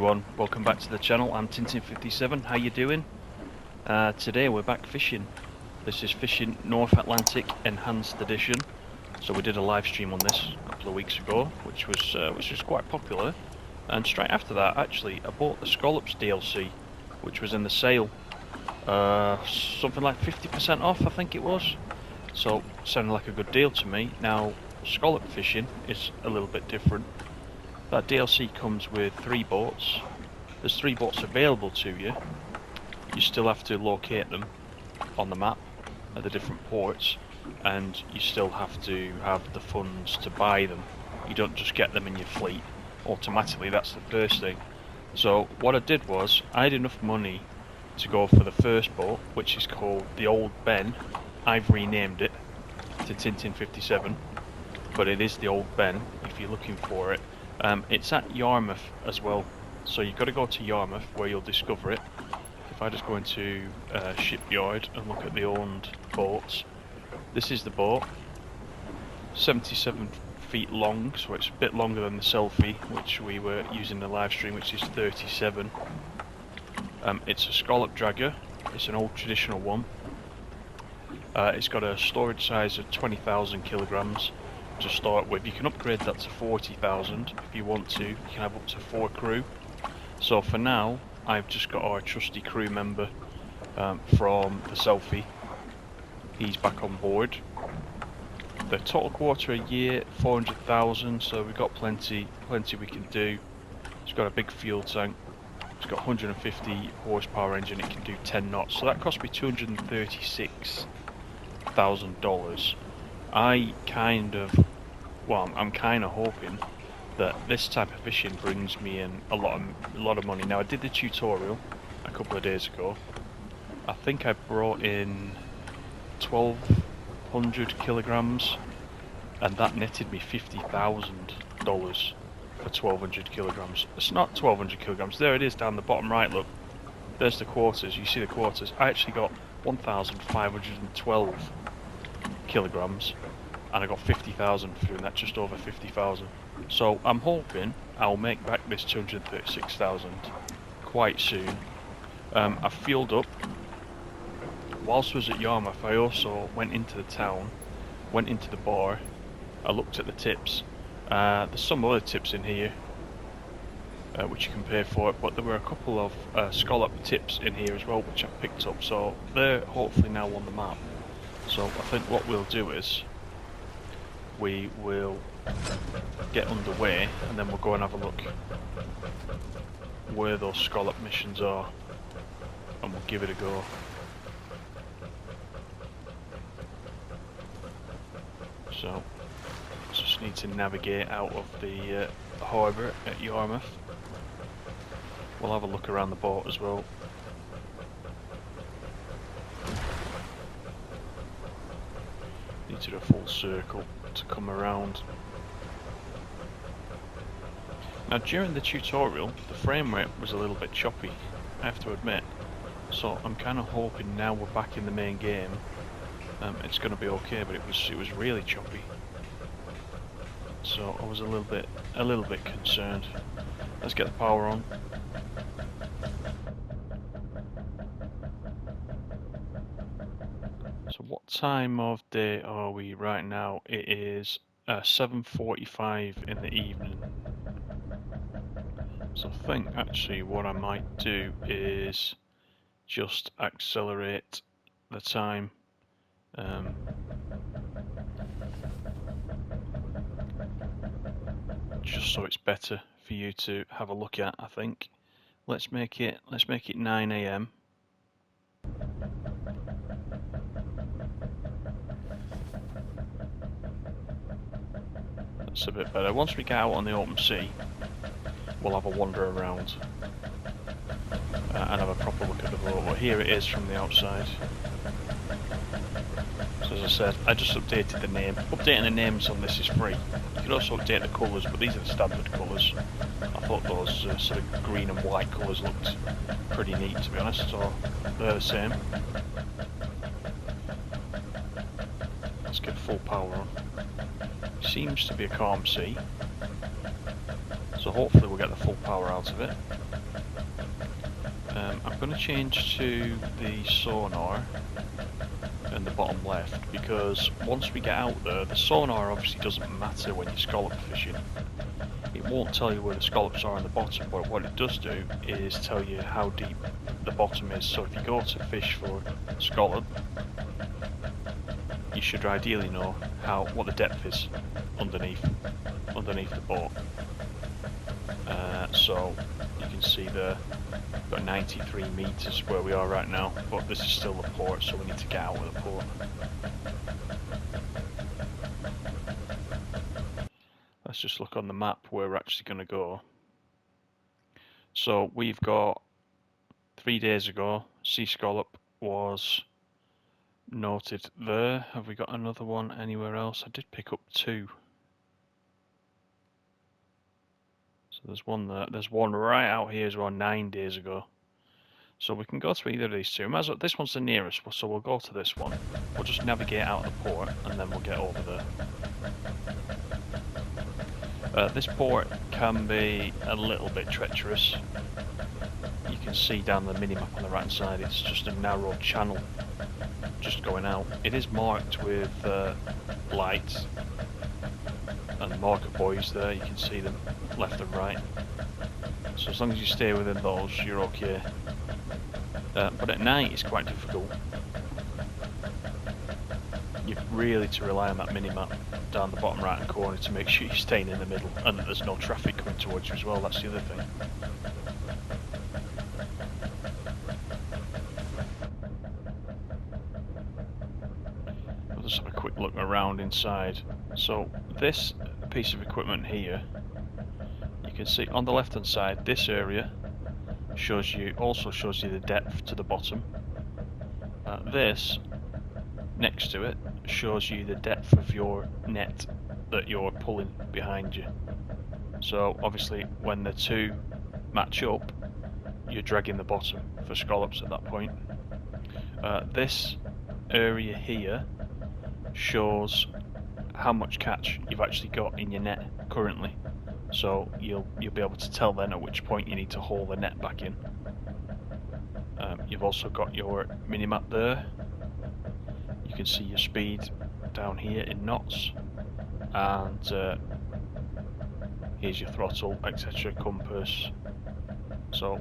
everyone, welcome back to the channel. I'm Tintin57. How you doing? Today we're back fishing. This is Fishing North Atlantic Enhanced Edition. So we did a live stream on this a couple of weeks ago, which was quite popular. And straight after that, actually, I bought the Scallops DLC, which was in the sale. Something like 50% off, I think it was. So sounded like a good deal to me. Now, scallop fishing is a little bit different. That DLC comes with 3 boats. There's 3 boats available to you. You still have to locate them on the map at the different ports, and you still have to have the funds to buy them. You don't just get them in your fleet automatically, that's the first thing. So what I did was, I had enough money to go for the first boat, which is called the Old Ben. I've renamed it to Tintin57, but it is the Old Ben if you're looking for it. It's at Yarmouth as well, so you've got to go to Yarmouth where you'll discover it. If I just go into shipyard and look at the owned boats, this is the boat, 77 feet long, so it's a bit longer than the selfie which we were using in the live stream, which is 37. It's a scallop dragger. It's an old traditional one. It's got a storage size of 20,000 kilograms to start with. You can upgrade that to 40,000 if you want to. You can have up to 4 crew. So for now, I've just got our trusty crew member from the selfie. He's back on board. The total quota a year, 400,000. So we've got plenty we can do. It's got a big fuel tank. It's got 150 horsepower engine. It can do 10 knots. So that cost me $236,000. I'm kind of hoping that this type of fishing brings me in a lot of money. Now I did the tutorial a couple of days ago. I think I brought in 1,200 kilograms, and that netted me $50,000 for 1,200 kilograms. It's not 1,200 kilograms. There it is down the bottom right. Look, there's the quarters. You see the quarters. I actually got 1,512 kilograms, and I got 50,000 for doing that, just over 50,000. So I'm hoping I'll make back this 236,000 quite soon. I fueled up. Whilst I was at Yarmouth, I also went into the town, went into the bar. I looked at the tips. There's some other tips in here which you can pay for, but there were a couple of scallop tips in here as well which I've picked up, so they're hopefully now on the map. So I think what we'll do is we will get underway, and then we'll go and have a look where those scallop missions are, and we'll give it a go. So just need to navigate out of the harbour at Yarmouth. We'll have a look around the boat as well. Need to do a full circle to come around. Now during the tutorial, the frame rate was a little bit choppy, I have to admit. So I'm kind of hoping now we're back in the main game, it's going to be okay. But it was really choppy. So I was a little bit concerned. Let's get the power on. So what time of day are we right now? It is 7:45 in the evening. So I think actually what I might do is just accelerate the time. Just so it's better for you to have a look at, I think. Let's make it 9 AM. That's a bit better. Once we get out on the open sea, we'll have a wander around and have a proper look at the boat. Well, here it is from the outside. So as I said, I just updated the name. Updating the names on this is free. You can also update the colours, but these are the standard colours. I thought those sort of green and white colours looked pretty neat, to be honest, so they're the same. Let's get full power on. Seems to be a calm sea, so hopefully we'll get the full power out of it. I'm going to change to the sonar in the bottom left, because once we get out there, the sonar obviously doesn't matter when you're scallop fishing. It won't tell you where the scallops are on the bottom, but what it does do is tell you how deep the bottom is. So if you go to fish for scallop, you should ideally know what the depth is underneath the boat. So you can see there, got 93 meters where we are right now, but this is still the port, so we need to get out of the port. Let's just look on the map where we're actually going to go. So we've got 3 days ago, sea scallop was noted there. Have we got another one anywhere else? I did pick up 2. So there's one there. There's one right out here as well, 9 days ago. So we can go to either of these two. This one's the nearest, so we'll go to this one. We'll just navigate out of the port and then we'll get over there. This port can be a little bit treacherous. You can see down the minimap on the right hand side, it's just a narrow channel just going out. It is marked with lights and marker buoys there, you can see them left and right. So as long as you stay within those, you're okay. But at night it's quite difficult. You've really to rely on that minimap down the bottom right hand corner to make sure you're staying in the middle and that there's no traffic coming towards you as well. That's the other thing. I'll just have a quick look around inside. So this piece of equipment here, you can see on the left hand side, this area also shows you the depth to the bottom. This next to it shows you the depth of your net that you're pulling behind you. So obviously when the two match up, you're dragging the bottom for scallops at that point. This area here shows how much catch you've actually got in your net currently. So you'll be able to tell then at which point you need to haul the net back in. You've also got your minimap there. You can see your speed down here in knots, and here's your throttle, etc. compass. So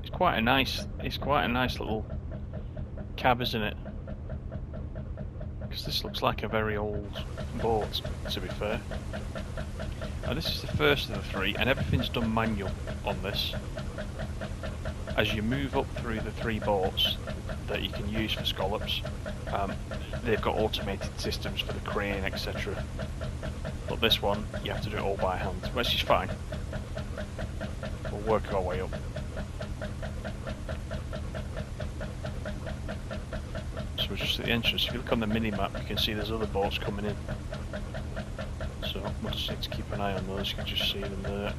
it's quite a nice little cab, isn't it? Because this looks like a very old boat, to be fair. Now this is the first of the 3, and everything's done manual on this. As you move up through the 3 boats that you can use for scallops, they've got automated systems for the crane, etc. But this one, you have to do it all by hand, which is fine. We'll work our way up. So we're just at the entrance. If you look on the mini-map, you can see there's other boats coming in. So we'll just need to keep an eye on those, you can just see them there.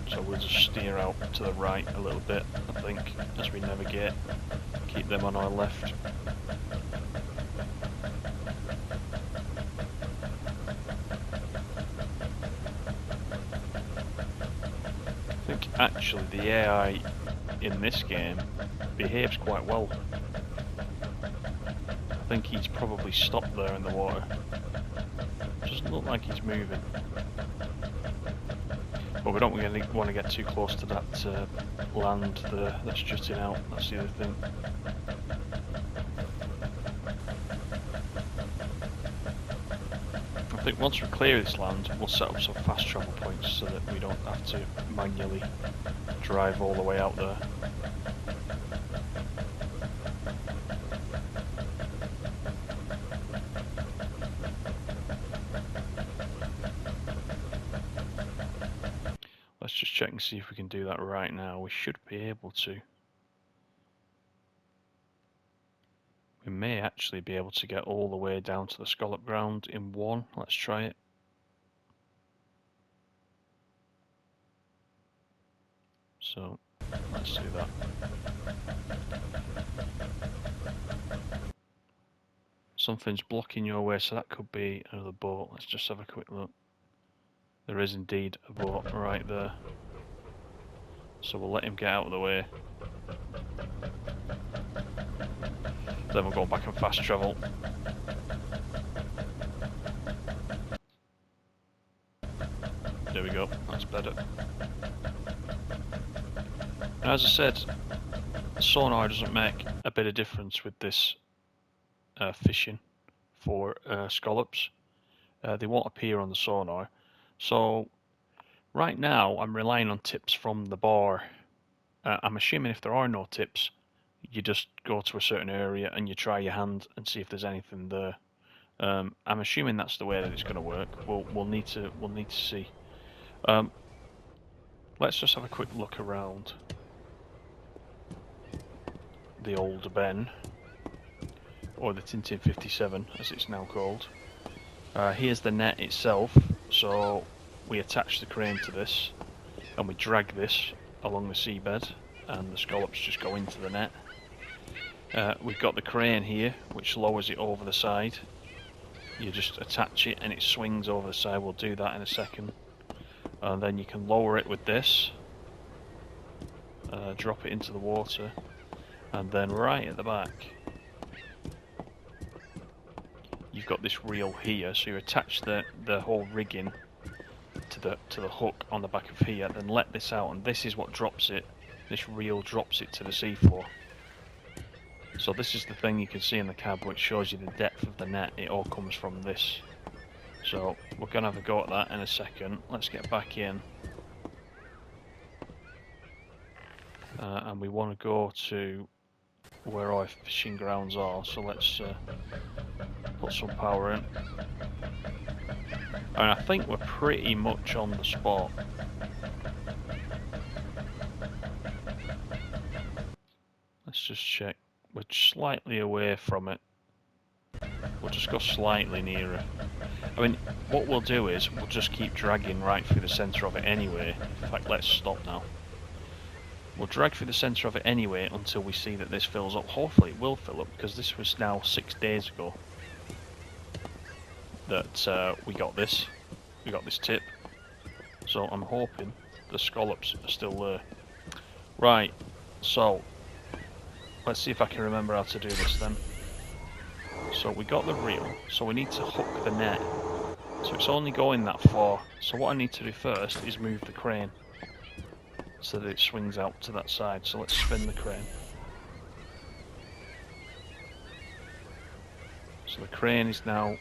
So we'll just steer out to the right a little bit, I think, as we navigate. Keep them on our left. I think actually the AI in this game behaves quite well. I think he's probably stopped there in the water. Doesn't look like he's moving. But we don't really want to get too close to that land there that's jutting out, that's the other thing. I think once we clear this land, we'll set up some fast travel points so that we don't have to manually drive all the way out there. Let's just check and see if we can do that right now. We should be able to. We may actually be able to get all the way down to the scallop ground in one. Let's try it. So let's do that. Something's blocking your way, so that could be another boat. Let's just have a quick look. There is indeed a boat right there. So we'll let him get out of the way. Then we'll go back and fast travel. There we go, that's better. Now, as I said, sonar doesn't make a bit of difference with this fishing for scallops. They won't appear on the sonar. So right now I'm relying on tips from the bar. I'm assuming if there are no tips, you just go to a certain area and you try your hand and see if there's anything there. I'm assuming that's the way that it's going to work. We'll need to see. Let's just have a quick look around the old Ben, or the Tintin 57 as it's now called. Here's the net itself, so we attach the crane to this and we drag this along the seabed and the scallops just go into the net. We've got the crane here which lowers it over the side. You just attach it and it swings over the side. We'll do that in a second. And then you can lower it with this, drop it into the water, and then right at the back you've got this reel here, so you attach the whole rigging to the hook on the back of here, then let this out, and this is what drops it. This reel drops it to the seafloor. So this is the thing you can see in the cab which shows you the depth of the net. It all comes from this. So we're going to have a go at that in a second. Let's get back in. And we want to go to where our fishing grounds are. So let's put some power in. And I think we're pretty much on the spot. Let's just check. We're slightly away from it. We'll just go slightly nearer. I mean, what we'll do is we'll just keep dragging right through the centre of it anyway. In fact, let's stop now. We'll drag through the centre of it anyway until we see that this fills up. Hopefully it will fill up, because this was now 6 days ago that we got this tip. So I'm hoping the scallops are still there. Right, so let's see if I can remember how to do this then. So we got the reel, so we need to hook the net. So it's only going that far. So what I need to do first is move the crane so that it swings out to that side. So let's spin the crane. So the crane is now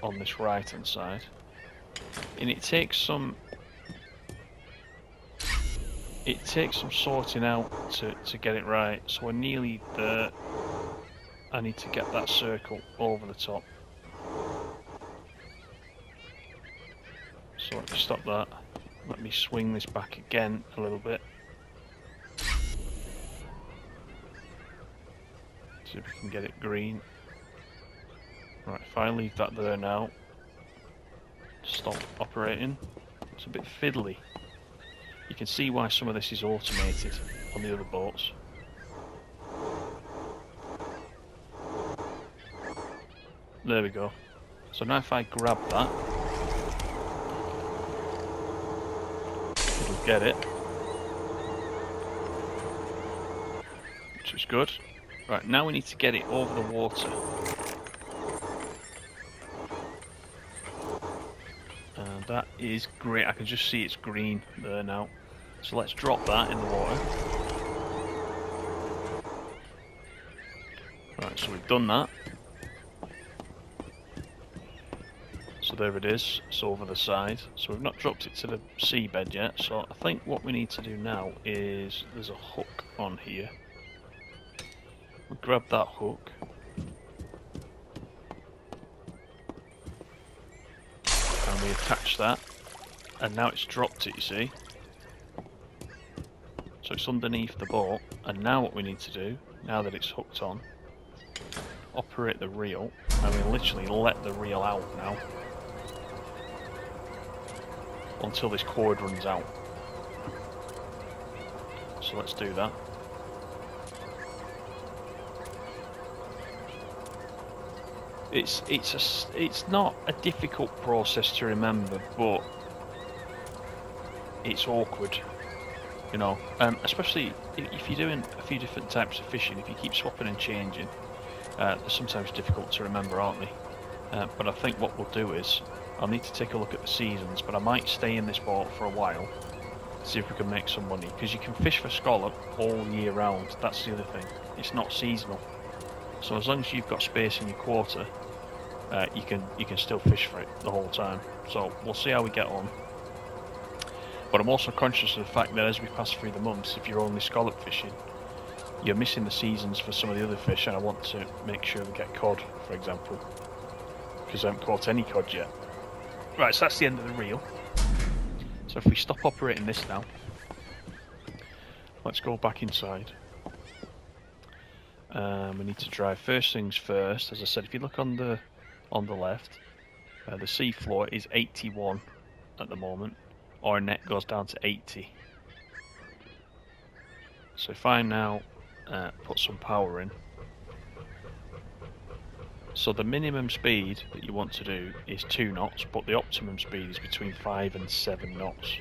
on this right hand side. And it takes some sorting out to get it right. So we're nearly there. I need to get that circle over the top. So let me stop that. Let me swing this back again a little bit. See if we can get it green. Right, if I leave that there now, stop operating. It's a bit fiddly. You can see why some of this is automated on the other boats. There we go. So now if I grab that, it'll get it. Which is good. Right, now we need to get it over the water. And that is great. I can just see it's green there now. So let's drop that in the water. Right, so we've done that. So there it is, it's over the side. So we've not dropped it to the seabed yet, so I think what we need to do now is, there's a hook on here. We grab that hook. And we attach that. And now it's dropped it, you see. So it's underneath the boat. And now what we need to do, now that it's hooked on, operate the reel. And we literally let the reel out now. Until this cord runs out. So let's do that. It's not a difficult process to remember, but it's awkward, you know. Especially if you're doing a few different types of fishing. If you keep swapping and changing, they're sometimes difficult to remember, aren't they? But I think what we'll do is I'll need to take a look at the seasons, but I might stay in this boat for a while, see if we can make some money, because you can fish for scallop all year round. That's the other thing. It's not seasonal. So as long as you've got space in your quota, you can still fish for it the whole time. So we'll see how we get on. But I'm also conscious of the fact that as we pass through the months, if you're only scallop fishing, you're missing the seasons for some of the other fish, and I want to make sure we get cod, for example, because I haven't caught any cod yet. Right, so that's the end of the reel. So if we stop operating this now, let's go back inside. We need to drive. First things first, as I said, if you look on the left, the sea floor is 81 at the moment. Our net goes down to 80. So if I now put some power in, so the minimum speed that you want to do is 2 knots, but the optimum speed is between 5 and 7 knots.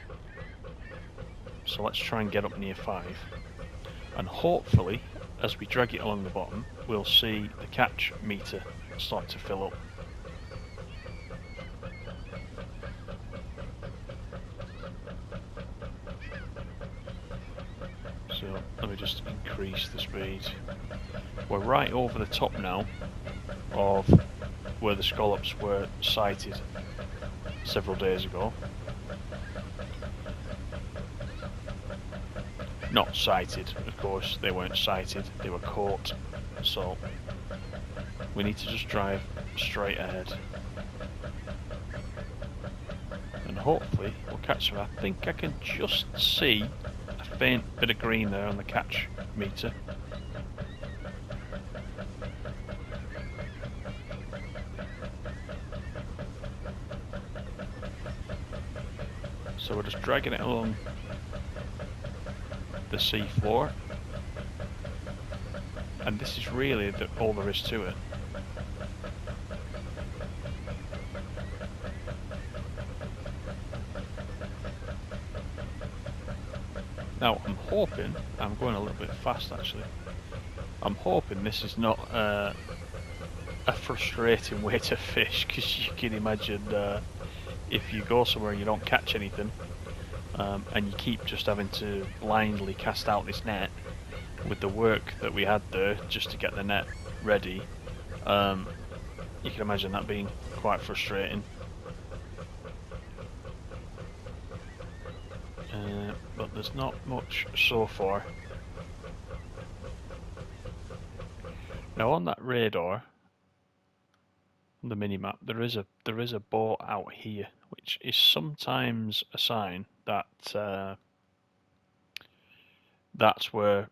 So let's try and get up near 5, and hopefully as we drag it along the bottom we'll see the catch meter start to fill up. So let me just increase the speed. We're right over the top now of where the scallops were sighted several days ago. Not sighted, of course, they weren't sighted, they were caught. So we need to just drive straight ahead, and hopefully we'll catch them. I think I can just see a faint bit of green there on the catch meter. So we're just dragging it along the sea floor, and this is really all there is to it. Now I'm hoping, I'm going a little bit fast actually, I'm hoping this is not a frustrating way to fish, because you can imagine if you go somewhere and you don't catch anything, and you keep just having to blindly cast out this net with the work that we had there just to get the net ready, you can imagine that being quite frustrating. But there's not much so far. Now on that radar, on the minimap, there is a boat out here, which is sometimes a sign that that's where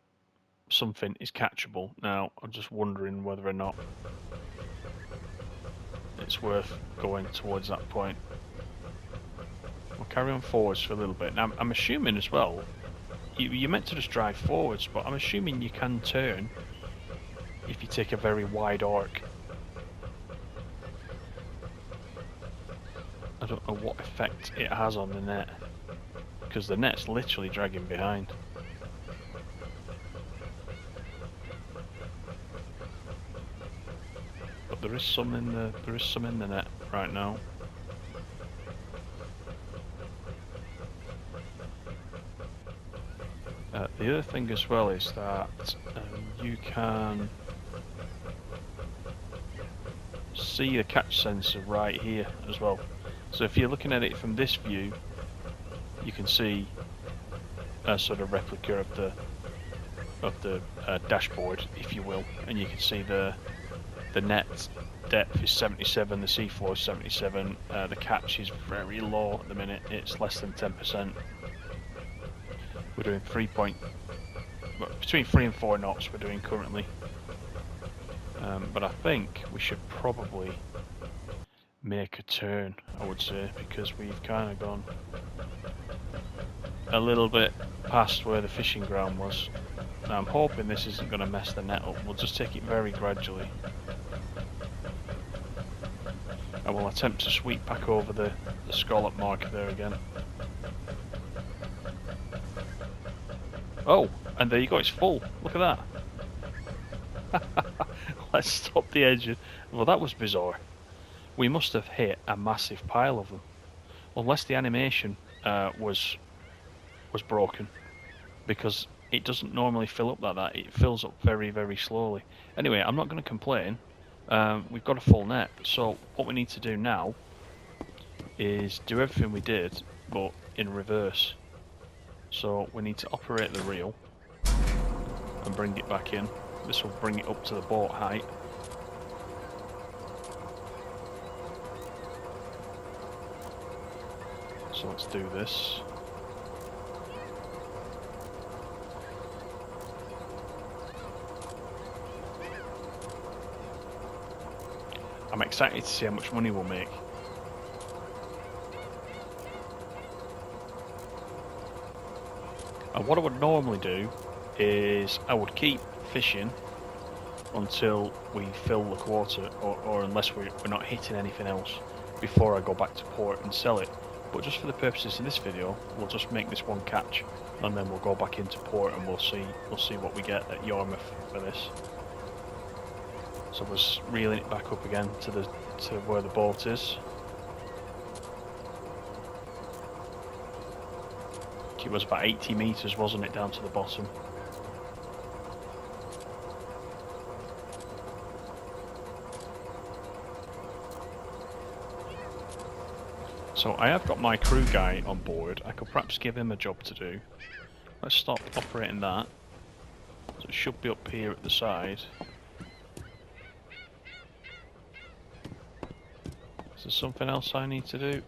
something is catchable. Now I'm just wondering whether or not it's worth going towards that point. We'll carry on forwards for a little bit. Now I'm assuming as well, you're meant to just drive forwards, but I'm assuming you can turn if you take a very wide arc. I don't know what effect it has on the net, because the net's literally dragging behind. But there is some in the net right now. The other thing as well is that you can see the catch sensor right here as well. So if you're looking at it from this view, you can see a sort of replica of the dashboard, if you will, and you can see the net depth is 77, the seafloor is 77, the catch is very low at the minute, it's less than 10%. We're doing between 3 and 4 knots we're doing currently. But I think we should probably make a turn, I would say, because we've kind of gone a little bit past where the fishing ground was. Now I'm hoping this isn't going to mess the net up. We'll just take it very gradually. I will attempt to sweep back over the scallop marker there again. Oh, and there you go, it's full. Look at that. Let's stop the engine. Well, that was bizarre. We must have hit a massive pile of them. Unless the animation was broken. Because it doesn't normally fill up like that. It fills up very, very slowly. Anyway, I'm not going to complain. We've got a full net. So what we need to do now is do everything we did, but in reverse. So we need to operate the reel and bring it back in. This will bring it up to the boat height. So let's do this. I'm excited to see how much money we'll make. And what I would normally do is I would keep fishing until we fill the quota, or unless we're not hitting anything else before I go back to port and sell it. But just for the purposes of this video, we'll just make this one catch, and then we'll go back into port and we'll see what we get at Yarmouth for this. So we're reeling it back up again to where the boat is. It was about 80 meters, wasn't it, down to the bottom? So I have got my crew guy on board. I could perhaps give him a job to do. Let's stop operating that. So it should be up here at the side. Is there something else I need to do?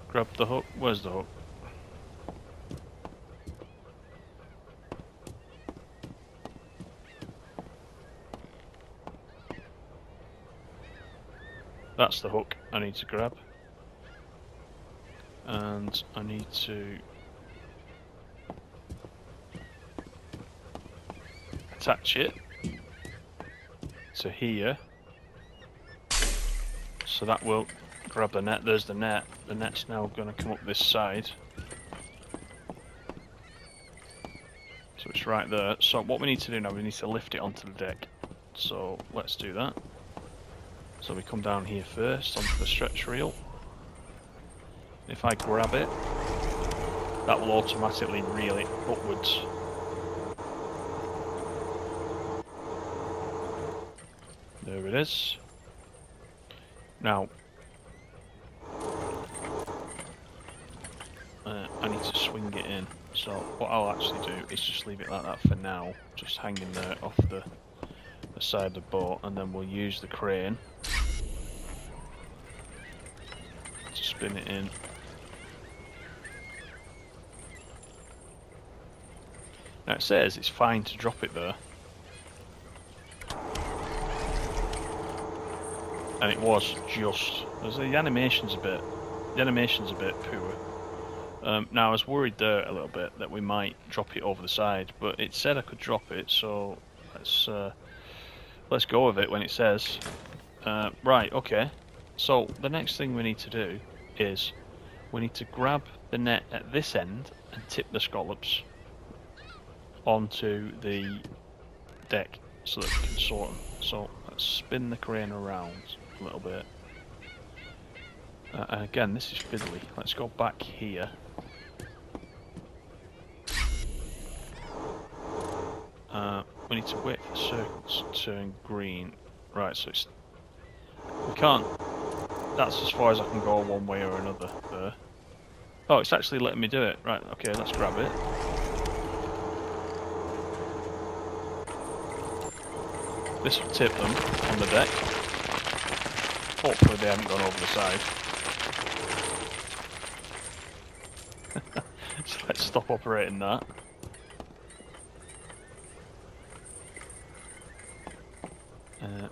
Grab the hook. Where's the hook? That's the hook I need to grab. And I need to attach it to here. So that will grab the net. There's the net. The net's now going to come up this side. So it's right there. So what we need to do now, we need to lift it onto the deck. So let's do that. So we come down here first onto the stretch reel. If I grab it, that will automatically reel it upwards. There it is. Now, I need to swing it in. So what I'll actually do is just leave it like that for now, just hanging there off the side of the boat, and then we'll use the crane to spin it in. Now it says it's fine to drop it there. And it was just, the animation's a bit poor. Now I was worried there a little bit that we might drop it over the side, but it said I could drop it, so let's go with it when it says. Right, okay. So the next thing we need to do is we need to grab the net at this end and tip the scallops onto the deck so that we can sort them. So let's spin the crane around a little bit. And again, this is fiddly. Let's go back here. We need to wait for the circles to turn green. Right, so it's... we can't... that's as far as I can go one way or another there. Oh, it's actually letting me do it. Right, okay, let's grab it. This will tip them on the deck. Hopefully they haven't gone over the side. So let's stop operating that.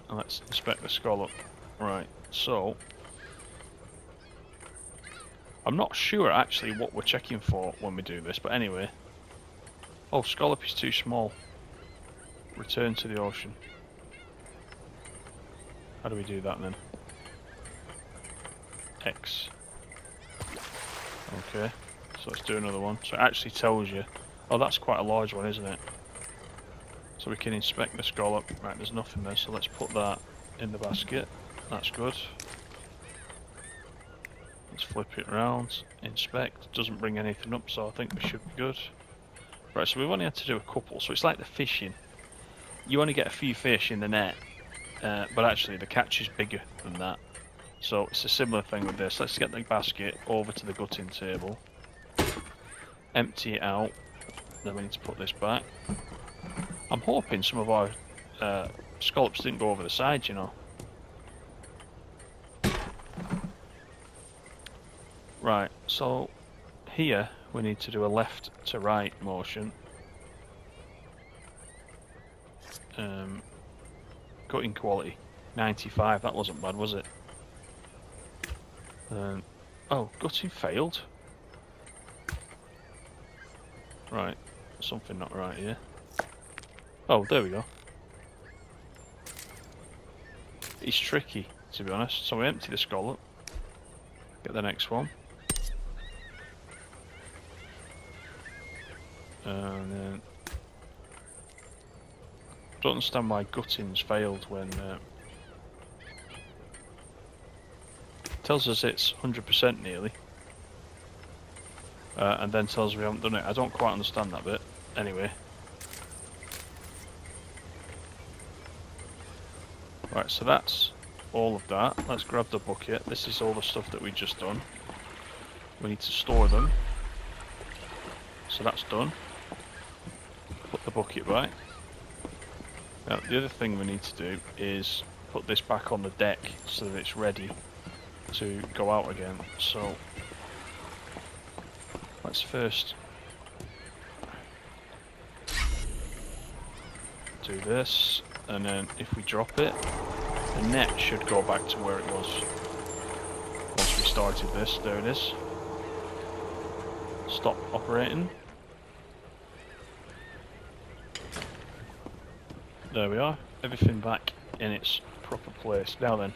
And let's inspect the scallop. Right, so I'm not sure actually what we're checking for when we do this, but anyway. Oh, scallop is too small. Return to the ocean. How do we do that then? X. Okay, so let's do another one. So it actually tells you. Oh, that's quite a large one, isn't it? So we can inspect the scallop. Right, there's nothing there, so let's put that in the basket. That's good. Let's flip it around. Inspect. Doesn't bring anything up, so I think we should be good. Right, so we've only had to do a couple. So it's like the fishing. You only get a few fish in the net, but actually the catch is bigger than that. So it's a similar thing with this. Let's get the basket over to the gutting table. Empty it out. Then we need to put this back. I'm hoping some of our scallops didn't go over the side, you know. Right, so here we need to do a left to right motion. Gutting quality 95, that wasn't bad, was it? Oh, gutting failed. Right, something not right here. Oh, there we go. It's tricky, to be honest. So we empty the scallop. Get the next one. And then... don't understand why guttings failed when... tells us it's 100% nearly. And then tells us we haven't done it. I don't quite understand that bit. Anyway. Right, so that's all of that. Let's grab the bucket. This is all the stuff that we just done. We need to store them. So that's done. Put the bucket back. Now, the other thing we need to do is put this back on the deck so that it's ready to go out again. So let's first do this, and then if we drop it, the net should go back to where it was once we started this. There it is. Stop operating. There we are. Everything back in its proper place. Now then,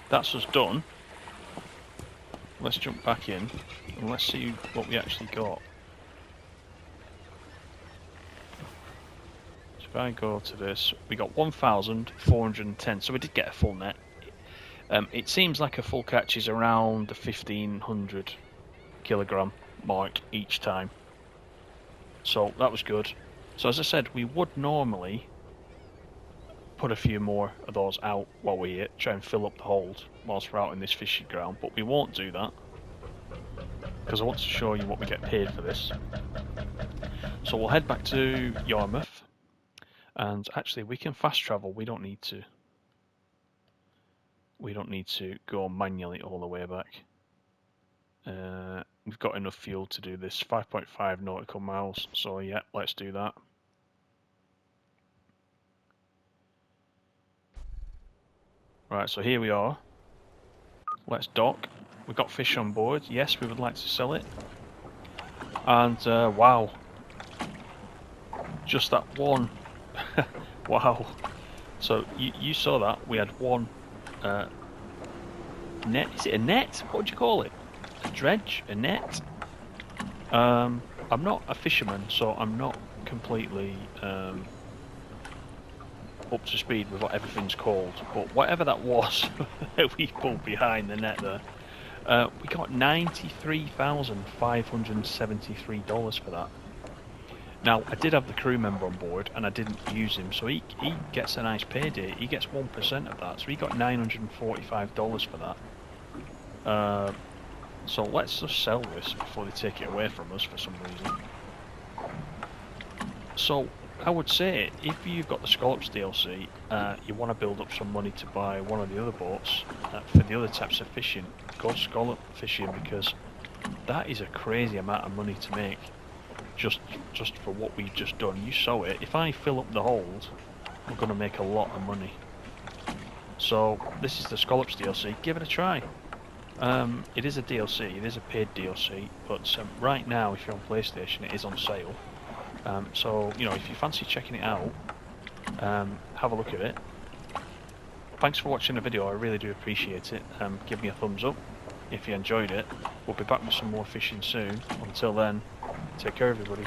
that's us done. Let's jump back in and let's see what we actually got. So if I go to this, we got 1,410, so we did get a full net. It seems like a full catch is around the 1,500 kilogram mark each time. So that was good. So as I said, we would normally put a few more of those out while we're here, try and fill up the hold whilst we're out in this fishing ground, but we won't do that because I want to show you what we get paid for this. So we'll head back to Yarmouth, and actually we can fast travel. We don't need to go manually all the way back. We've got enough fuel to do this. 5.5 nautical miles, so yeah, let's do that. Right, so here we are. Let's dock. We've got fish on board. Yes, we would like to sell it. And wow, just that one. Wow. So you saw that we had one net. Is it a net? What would you call it? A dredge? A net? I'm not a fisherman, so I'm not completely up to speed with what everything's called, but whatever that was that we pulled behind the net there, we got $93,573 for that. Now, I did have the crew member on board and I didn't use him, so he gets a nice payday. He gets 1% of that, so he got $945 for that. So let's just sell this before they take it away from us for some reason. So I would say, if you've got the Scallops DLC, you want to build up some money to buy one of the other boats for the other types of fishing, go scallop fishing, because that is a crazy amount of money to make just for what we've just done. You saw it. If I fill up the hold, we're going to make a lot of money. So this is the Scallops DLC. Give it a try. It is a DLC. It is a paid DLC, but right now, if you're on PlayStation, it is on sale. So, you know, if you fancy checking it out, have a look at it. thanks for watching the video. I really do appreciate it. Give me a thumbs up if you enjoyed it. We'll be back with some more fishing soon. Until then, take care, everybody.